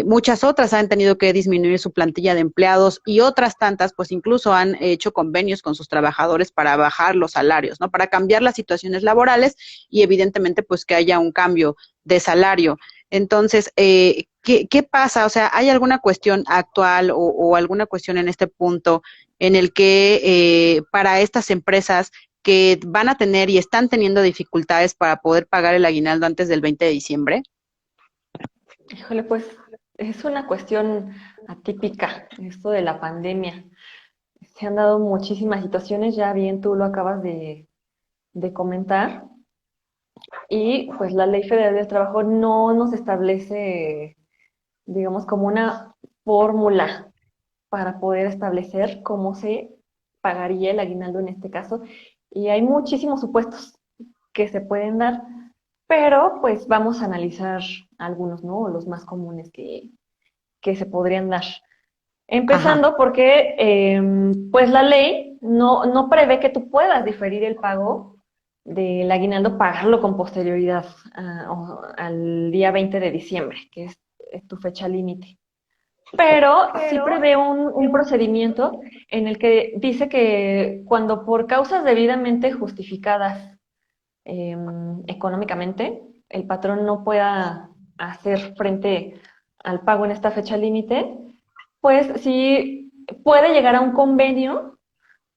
muchas otras han tenido que disminuir su plantilla de empleados y otras tantas pues incluso han hecho convenios con sus trabajadores para bajar los salarios, ¿no? Para cambiar las situaciones laborales y evidentemente pues que haya un cambio de salario. Entonces, ¿qué pasa? O sea, ¿hay alguna cuestión actual o alguna cuestión en este punto en el que para estas empresas que van a tener y están teniendo dificultades para poder pagar el aguinaldo antes del 20 de diciembre? Híjole, pues es una cuestión atípica esto de la pandemia. Se han dado muchísimas situaciones, ya bien tú lo acabas de comentar, y pues la Ley Federal del Trabajo no nos establece, digamos, como una fórmula para poder establecer cómo se pagaría el aguinaldo en este caso. Y hay muchísimos supuestos que se pueden dar, pero pues vamos a analizar algunos, ¿no? Los más comunes que se podrían dar. Ajá, Empezando porque pues la ley no prevé que tú puedas diferir el pago del aguinaldo, pagarlo con posterioridad al día 20 de diciembre, que es tu fecha límite. Pero sí prevé un procedimiento en el que dice que cuando por causas debidamente justificadas económicamente, el patrón no pueda hacer frente al pago en esta fecha límite, pues sí puede llegar a un convenio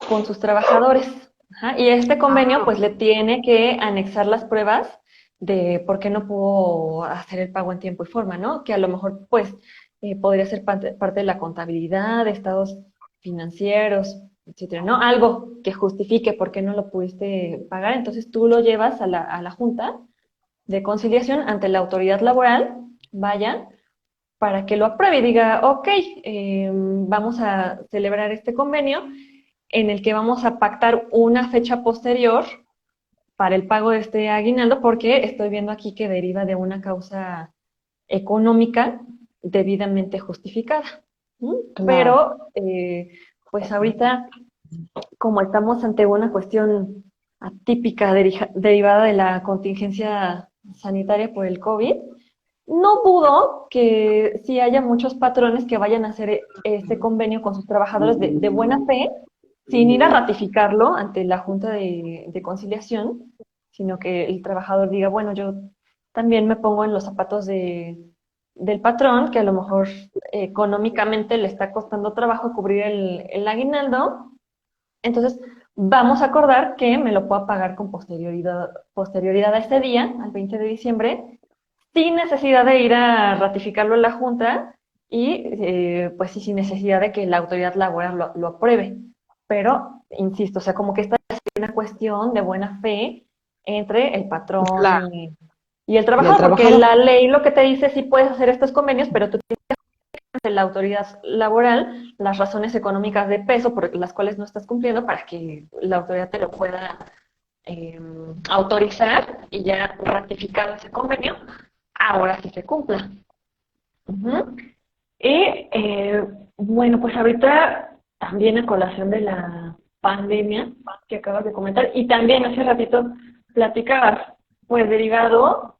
con sus trabajadores. Ajá, y este convenio pues le tiene que anexar las pruebas de por qué no pudo hacer el pago en tiempo y forma, ¿no? Que a lo mejor pues podría ser parte de la contabilidad, de estados financieros, etcétera, ¿no? Algo que justifique por qué no lo pudiste pagar. Entonces tú lo llevas a la Junta de Conciliación ante la autoridad laboral, vaya, para que lo apruebe y diga, ok, vamos a celebrar este convenio en el que vamos a pactar una fecha posterior para el pago de este aguinaldo, porque estoy viendo aquí que deriva de una causa económica debidamente justificada. ¿Mm? claro. Pero, pues ahorita, como estamos ante una cuestión atípica derivada de la contingencia sanitaria por el COVID, no dudo que sí haya muchos patrones que vayan a hacer este convenio con sus trabajadores de buena fe, sin ir a ratificarlo ante la Junta de Conciliación, sino que el trabajador diga, bueno, yo también me pongo en los zapatos del patrón, que a lo mejor económicamente le está costando trabajo cubrir el aguinaldo, entonces vamos a acordar que me lo pueda pagar con posterioridad a este día, al 20 de diciembre, sin necesidad de ir a ratificarlo en la Junta y pues sí, sin necesidad de que la autoridad laboral lo apruebe. Pero, insisto, o sea, como que esta es una cuestión de buena fe entre el patrón Claro. y el Y el trabajador, porque trabajador. la ley lo que te dice sí puedes hacer estos convenios, pero tú tienes de la autoridad laboral las razones económicas de peso por las cuales no estás cumpliendo para que la autoridad te lo pueda autorizar y ya ratificado ese convenio, ahora sí se cumpla. Uh-huh. Y bueno, pues ahorita también a colación de la pandemia que acabas de comentar, y también hace ratito platicabas, pues derivado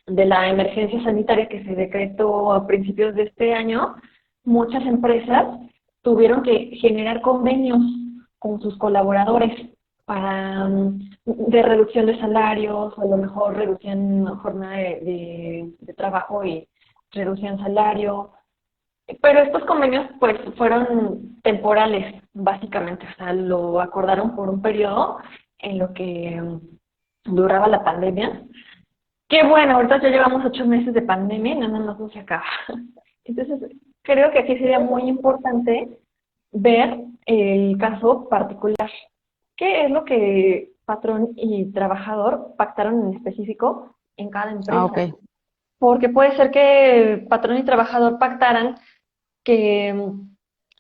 de la emergencia sanitaria que se decretó a principios de este año, muchas empresas tuvieron que generar convenios con sus colaboradores para de reducción de salarios, o a lo mejor reducían jornada de trabajo y reducían salario. Pero estos convenios pues fueron temporales, básicamente, o sea, lo acordaron por un periodo en lo que duraba la pandemia. Qué bueno, ahorita ya llevamos 8 meses de pandemia y nada más no se acaba. Entonces, creo que aquí sería muy importante ver el caso particular. ¿Qué es lo que patrón y trabajador pactaron en específico en cada Ah, empresa? ok. Porque puede ser que patrón y trabajador pactaran que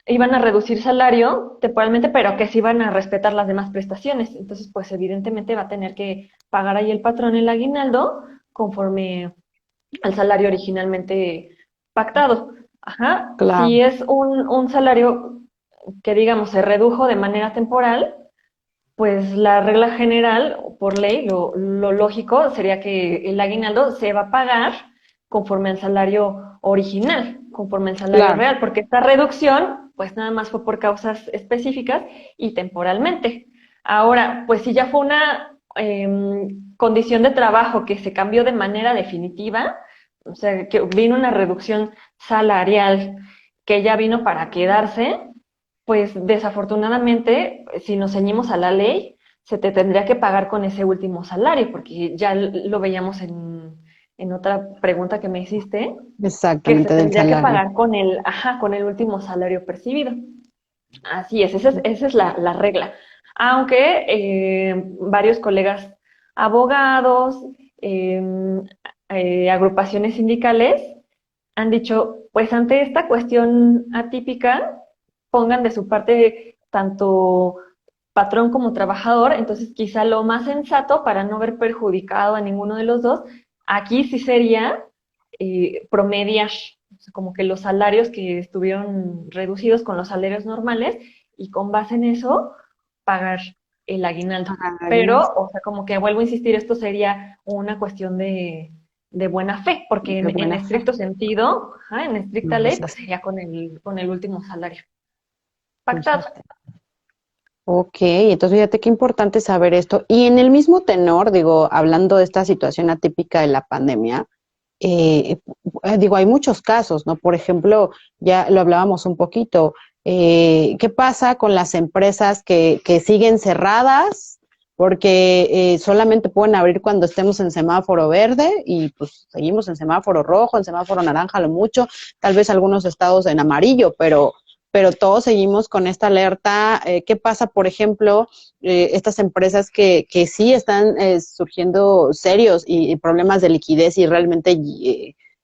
iban a reducir salario temporalmente, pero que sí iban a respetar las demás prestaciones. Entonces, pues evidentemente va a tener que pagar ahí el patrón el aguinaldo conforme al salario originalmente pactado. Ajá. Claro. Si es un salario que, digamos, se redujo de manera temporal, pues la regla general, por ley, lo lógico sería que el aguinaldo se va a pagar conforme al salario original, conforme al salario Claro. real, porque esta reducción, pues nada más fue por causas específicas y temporalmente. Ahora, pues si ya fue una condición de trabajo que se cambió de manera definitiva, o sea, que vino una reducción salarial que ya vino para quedarse, pues desafortunadamente, si nos ceñimos a la ley, se te tendría que pagar con ese último salario, porque ya lo veíamos en otra pregunta que me hiciste, que se Exactamente, del tendría que salario. pagar con el último salario percibido. Así es, esa es la regla. Aunque varios colegas abogados, eh, agrupaciones sindicales han dicho, pues ante esta cuestión atípica, pongan de su parte tanto patrón como trabajador, entonces quizá lo más sensato para no ver perjudicado a ninguno de los dos, aquí sí sería promediar, o sea, como que los salarios que estuvieron reducidos con los salarios normales y con base en eso pagar el aguinaldo. Pero, Aguinaldo. o sea, como que vuelvo a insistir, esto sería una cuestión de buena fe, porque De en buena fe. estricto sentido, ajá, en estricta No ley, es pues así. sería con el último salario pactado. Fíjate. Ok, entonces fíjate qué importante saber esto. Y en el mismo tenor, digo, hablando de esta situación atípica de la pandemia, digo, hay muchos casos, ¿no? Por ejemplo, ya lo hablábamos un poquito, ¿qué pasa con las empresas que siguen cerradas? Porque solamente pueden abrir cuando estemos en semáforo verde y pues seguimos en semáforo rojo, en semáforo naranja, lo mucho, tal vez algunos estados en amarillo, pero todos seguimos con esta alerta. ¿Qué pasa, por ejemplo, estas empresas que sí están surgiendo serios y problemas de liquidez y realmente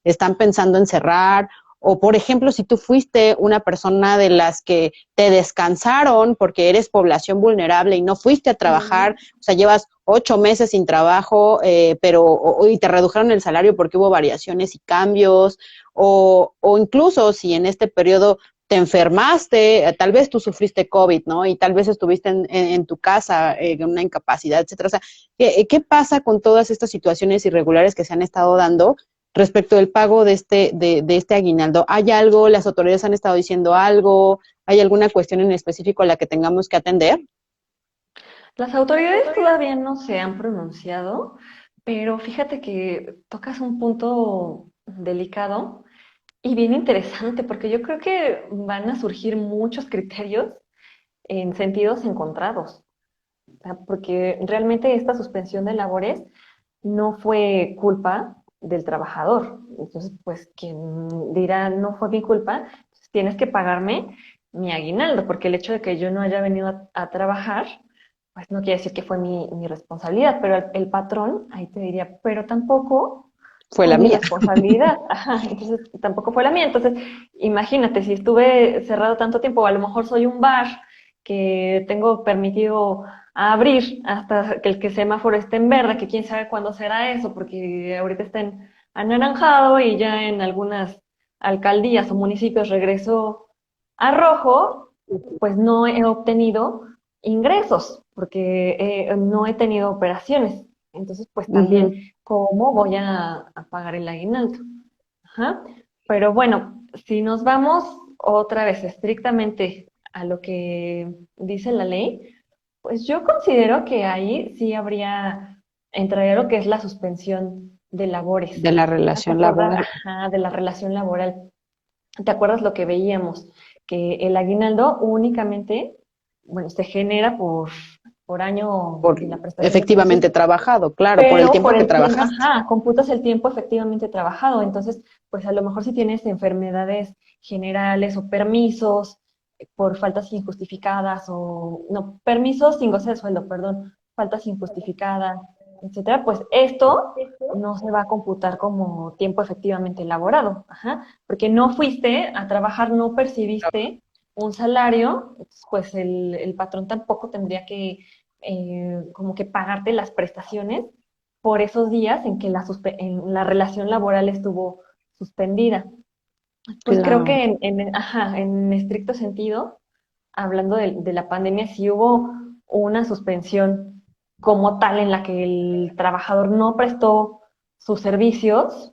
están pensando en cerrar? O, por ejemplo, si tú fuiste una persona de las que te descansaron porque eres población vulnerable y no fuiste a trabajar, Uh-huh. o sea, llevas 8 meses sin trabajo, y te redujeron el salario porque hubo variaciones y cambios, o incluso si en este periodo te enfermaste, tal vez tú sufriste COVID, ¿no? Y tal vez estuviste en tu casa, en una incapacidad, etcétera. O sea, ¿qué pasa con todas estas situaciones irregulares que se han estado dando respecto del pago de este aguinaldo? ¿Hay algo? ¿Las autoridades han estado diciendo algo? ¿Hay alguna cuestión en específico a la que tengamos que atender? Las autoridades todavía no se han pronunciado, pero fíjate que tocas un punto delicado y bien interesante, porque yo creo que van a surgir muchos criterios en sentidos encontrados. O sea, porque realmente esta suspensión de labores no fue culpa del trabajador. Entonces, pues quien dirá no fue mi culpa, pues, tienes que pagarme mi aguinaldo, porque el hecho de que yo no haya venido a trabajar, pues no quiere decir que fue mi responsabilidad, pero el patrón ahí te diría, pero tampoco Fue fue la mi mía. responsabilidad. Ajá, entonces tampoco fue la mía. Entonces, imagínate, si estuve cerrado tanto tiempo, a lo mejor soy un bar que tengo permitido abrir hasta que el semáforo esté en verde, que quién sabe cuándo será eso, porque ahorita está en anaranjado y ya en algunas alcaldías o municipios regresó a rojo, pues no he obtenido ingresos porque no he tenido operaciones. Entonces, pues también, Ujú. ¿cómo voy a pagar el aguinaldo? Ajá. Pero bueno, si nos vamos otra vez estrictamente a lo que dice la ley, pues yo considero que ahí sí entraría lo que es la suspensión de labores. De la ¿No te relación acuerdas? laboral. Ajá, de la relación laboral. ¿Te acuerdas lo que veíamos? Que el aguinaldo únicamente, bueno, se genera por año Por de la prestación de servicios, efectivamente trabajado, claro, por el pero tiempo por que el tiempo, trabajaste. ajá, computas el tiempo efectivamente trabajado. Entonces, pues a lo mejor si tienes enfermedades generales o permisos por faltas injustificadas o, no, permisos sin goce de sueldo, perdón, faltas injustificadas, etcétera, pues esto no se va a computar como tiempo efectivamente elaborado, ajá, porque no fuiste a trabajar, no percibiste un salario, pues el patrón tampoco tendría que como que pagarte las prestaciones por esos días en que en la relación laboral estuvo suspendida. Pues creo Claro. que ajá, en estricto sentido, hablando de la pandemia, si hubo una suspensión como tal en la que el trabajador no prestó sus servicios,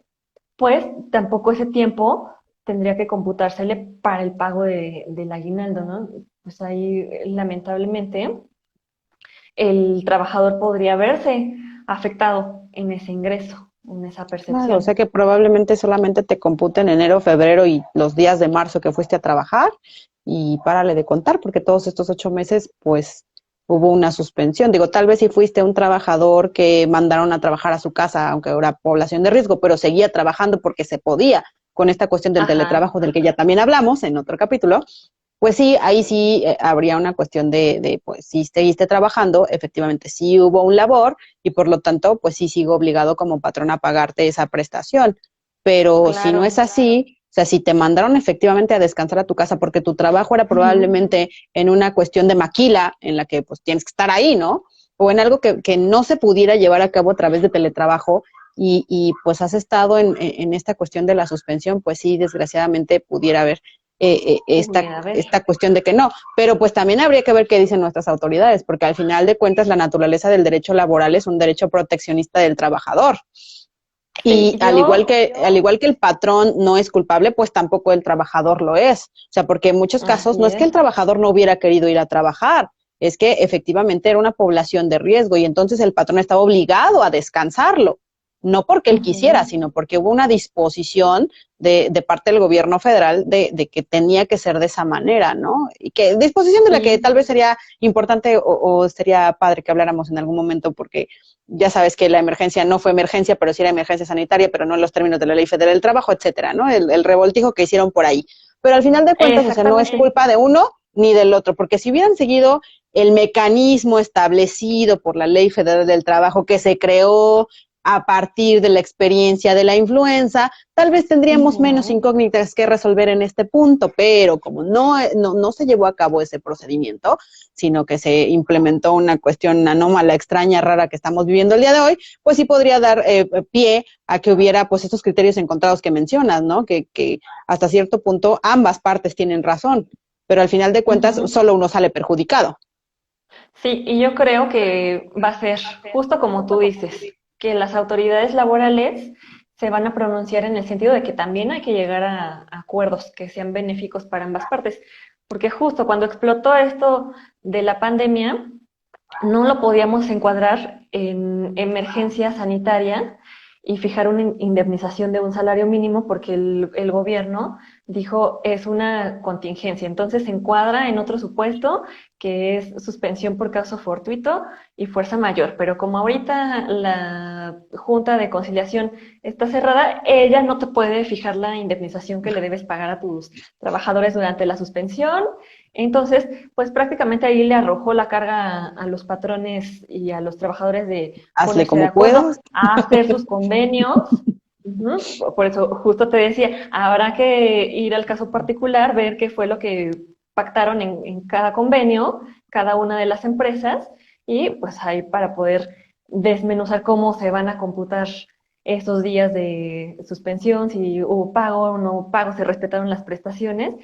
pues tampoco ese tiempo tendría que computársele para el pago del aguinaldo, ¿no? Pues ahí, lamentablemente, el trabajador podría verse afectado en ese ingreso, en esa Claro, o sea percepción. que probablemente solamente te computen enero, febrero y los días de marzo que fuiste a trabajar y párale de contar, porque todos estos 8 meses, pues, hubo una suspensión. Digo, tal vez si fuiste un trabajador que mandaron a trabajar a su casa, aunque era población de riesgo, pero seguía trabajando porque se podía con esta cuestión del Ajá, teletrabajo del que ya también hablamos en otro capítulo, pues sí, ahí sí habría una cuestión pues si seguiste trabajando, efectivamente sí hubo un labor y por lo tanto, pues sí sigo obligado como patrón a pagarte esa prestación. Pero si no es claro. así, o sea, si te mandaron efectivamente a descansar a tu casa porque tu trabajo era Ujú. probablemente en una cuestión de maquila en la que pues tienes que estar ahí, ¿no? O en algo que no se pudiera llevar a cabo a través de teletrabajo pues has estado en esta cuestión de la suspensión, pues sí, desgraciadamente pudiera haber Pudiera haber. esta cuestión de que no, pero pues también habría que ver qué dicen nuestras autoridades, porque al final de cuentas la naturaleza del derecho laboral es un derecho proteccionista del trabajador. Sí, Y al igual que el patrón no es culpable, pues tampoco el trabajador lo es. O sea, porque en muchos casos así no es que es. el trabajador no hubiera querido ir a trabajar, es que efectivamente era una población de riesgo y entonces el patrón estaba obligado a descansarlo, no porque él quisiera, Ujú. sino porque hubo una disposición de parte del gobierno federal de que tenía que ser de esa manera, ¿no? Y que disposición de la que tal Sí, vez sería importante o sería padre que habláramos en algún momento, porque ya sabes que la emergencia no fue emergencia, pero sí era emergencia sanitaria, pero no en los términos de la Ley Federal del Trabajo, etcétera, ¿no? El revoltijo que hicieron por ahí. Pero al final de cuentas, o sea, no es exactamente. culpa de uno ni del otro, porque si hubieran seguido el mecanismo establecido por la Ley Federal del Trabajo que se creó a partir de la experiencia de la influenza, tal vez tendríamos menos incógnitas que resolver en este punto, pero como no se llevó a cabo ese procedimiento, sino que se implementó una cuestión anómala, extraña, rara que estamos viviendo el día de hoy, pues sí podría dar pie a que hubiera pues estos criterios encontrados que mencionas, ¿no? Que hasta cierto punto ambas partes tienen razón, pero al final de cuentas solo uno sale perjudicado. Sí, y yo creo que va a ser justo como tú dices, que las autoridades laborales se van a pronunciar en el sentido de que también hay que llegar a acuerdos que sean benéficos para ambas partes, porque justo cuando explotó esto de la pandemia, no lo podíamos encuadrar en emergencia sanitaria y fijar una indemnización de un salario mínimo porque el gobierno dijo es una contingencia. Entonces se encuadra en otro supuesto que es suspensión por caso fortuito y fuerza mayor. Pero como ahorita la Junta de Conciliación está cerrada, ella no te puede fijar la indemnización que le debes pagar a tus trabajadores durante la suspensión. Entonces, pues prácticamente ahí le arrojó la carga a los patrones y a los trabajadores de Hazle ponerse de como acuerdo puedas. a hacer sus convenios. Por eso justo te decía, habrá que ir al caso particular, ver qué fue lo que pactaron en cada convenio, cada una de las empresas, y pues ahí para poder desmenuzar cómo se van a computar esos días de suspensión, si hubo pago o no hubo pago, se respetaron las prestaciones,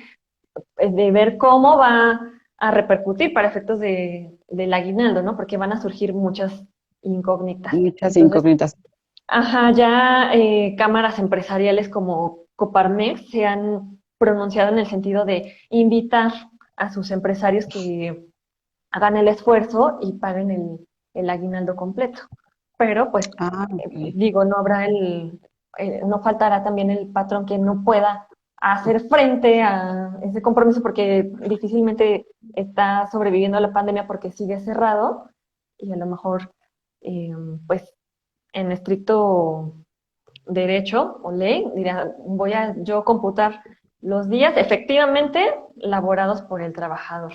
de ver cómo va a repercutir para efectos del aguinaldo, ¿no? Porque van a surgir muchas incógnitas. Muchas Entonces, incógnitas. ajá, ya cámaras empresariales como Coparmex se han pronunciado en el sentido de invitar a sus empresarios que hagan el esfuerzo y paguen el aguinaldo completo. Pero pues Okay. digo, no habrá no faltará también el patrón que no pueda hacer frente a ese compromiso porque difícilmente está sobreviviendo a la pandemia porque sigue cerrado y a lo mejor, pues, en estricto derecho o ley, dirá, voy a yo computar los días efectivamente laborados por el trabajador.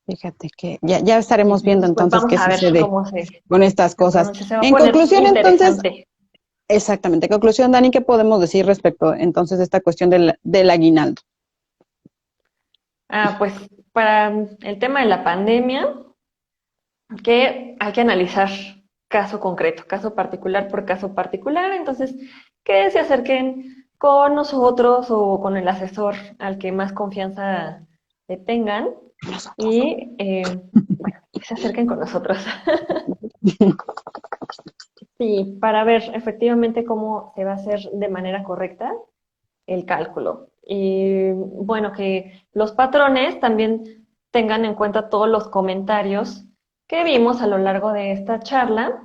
Fíjate que ya Y estaremos viendo entonces, pues entonces vamos qué a ver sucede cómo con estas se cosas. pronuncia. Se va a En poner conclusión, entonces, interesante. exactamente, en conclusión, Dani, ¿qué podemos decir respecto entonces de esta cuestión del aguinaldo? Pues para el tema de la pandemia, que hay que analizar caso concreto, caso particular por caso particular. Entonces, que se acerquen con nosotros o con el asesor al que más confianza le tengan y, bueno, que se acerquen con nosotros. Sí, para ver efectivamente cómo se va a hacer de manera correcta el cálculo. Y bueno, que los patrones también tengan en cuenta todos los comentarios que vimos a lo largo de esta charla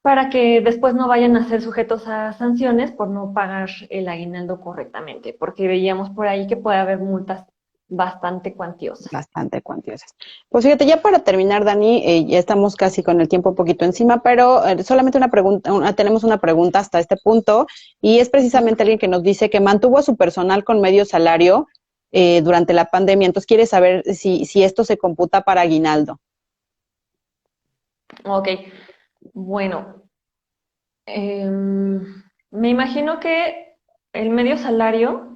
para que después no vayan a ser sujetos a sanciones por no pagar el aguinaldo correctamente, porque veíamos por ahí que puede haber multas bastante cuantiosas. Bastante cuantiosas. Pues fíjate, ya para terminar, Dani, ya estamos casi con el tiempo un poquito encima, pero solamente una pregunta, tenemos una pregunta hasta este punto, y es precisamente alguien que nos dice que mantuvo a su personal con medio salario durante la pandemia, entonces quiere saber si esto se computa para aguinaldo. Ok, bueno, me imagino que el medio salario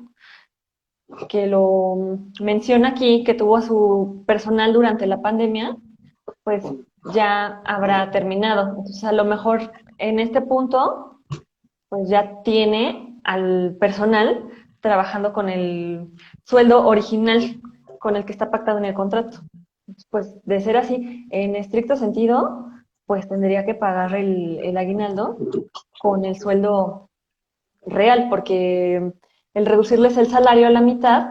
que lo menciona aquí, que tuvo a su personal durante la pandemia, pues ya habrá terminado. Entonces, a lo mejor en este punto, pues ya tiene al personal trabajando con el sueldo original con el que está pactado en el contrato. Pues de ser así, en estricto sentido, pues tendría que pagar el aguinaldo con el sueldo real, porque el reducirles el salario a la mitad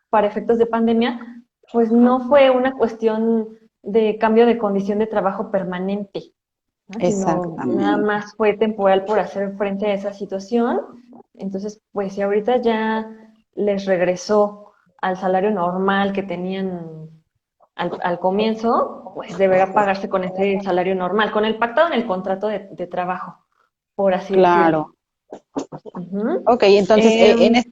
para efectos de pandemia, pues no fue una cuestión de cambio de condición de trabajo permanente, ¿no? Sino nada Exactamente. más fue temporal por hacer frente a esa situación. Entonces, pues si ahorita ya les regresó al salario normal que tenían al comienzo, pues deberá pagarse con ese salario normal, con el pactado en el contrato de trabajo, por así decirlo. Claro. Uh -huh. Ok, entonces, eh,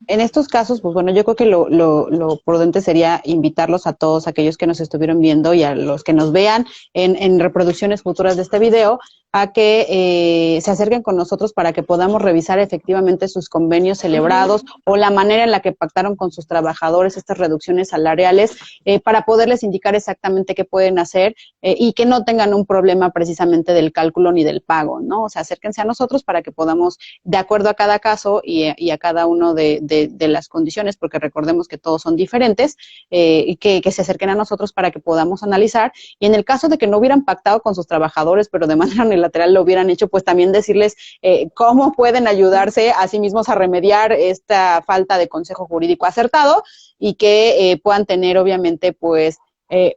En estos casos, pues bueno, yo creo que lo prudente sería invitarlos a todos aquellos que nos estuvieron viendo y a los que nos vean en reproducciones futuras de este video a que se acerquen con nosotros para que podamos revisar efectivamente sus convenios celebrados o la manera en la que pactaron con sus trabajadores estas reducciones salariales para poderles indicar exactamente qué pueden hacer y que no tengan un problema precisamente del cálculo ni del pago, ¿no? O sea, acérquense a nosotros para que podamos, de acuerdo a cada caso y a cada uno de las condiciones, porque recordemos que todos son diferentes, y que se acerquen a nosotros para que podamos analizar. Y en el caso de que no hubieran pactado con sus trabajadores, pero de manera unilateral lo hubieran hecho, pues también decirles cómo pueden ayudarse a sí mismos a remediar esta falta de consejo jurídico acertado y que puedan tener, obviamente, pues,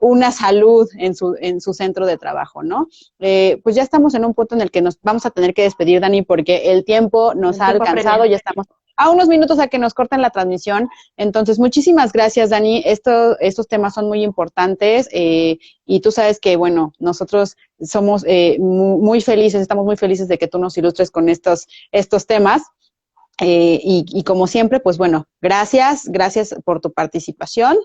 una salud en su centro de trabajo, ¿no? Pues ya estamos en un punto en el que nos vamos a tener que despedir, Dani, porque el tiempo nos ha alcanzado, ya estamos a unos minutos a que nos corten la transmisión. Entonces, muchísimas gracias, Dani. Estos temas son muy importantes y tú sabes que, bueno, nosotros somos muy felices, estamos muy felices de que tú nos ilustres con estos temas. Y como siempre, pues bueno, gracias por tu participación.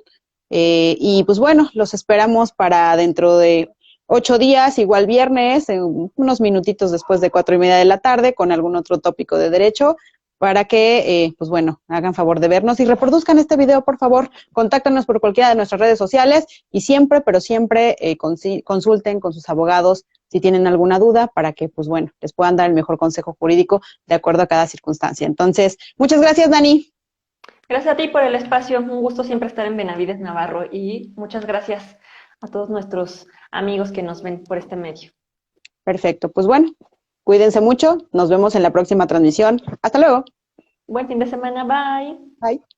Y pues bueno, los esperamos para dentro de 8 días, igual viernes, unos minutitos después de 4:30 de la tarde, con algún otro tópico de derecho, para que, pues bueno, hagan favor de vernos y reproduzcan este video, por favor. Contáctanos por cualquiera de nuestras redes sociales y siempre, pero siempre consulten con sus abogados si tienen alguna duda para que, pues bueno, les puedan dar el mejor consejo jurídico de acuerdo a cada circunstancia. Entonces, muchas gracias, Dani. Gracias a ti por el espacio, un gusto siempre estar en Benavides, Navarro, y muchas gracias a todos nuestros amigos que nos ven por este medio. Perfecto, pues bueno, cuídense mucho, nos vemos en la próxima transmisión. Hasta luego. Buen fin de semana, bye. Bye.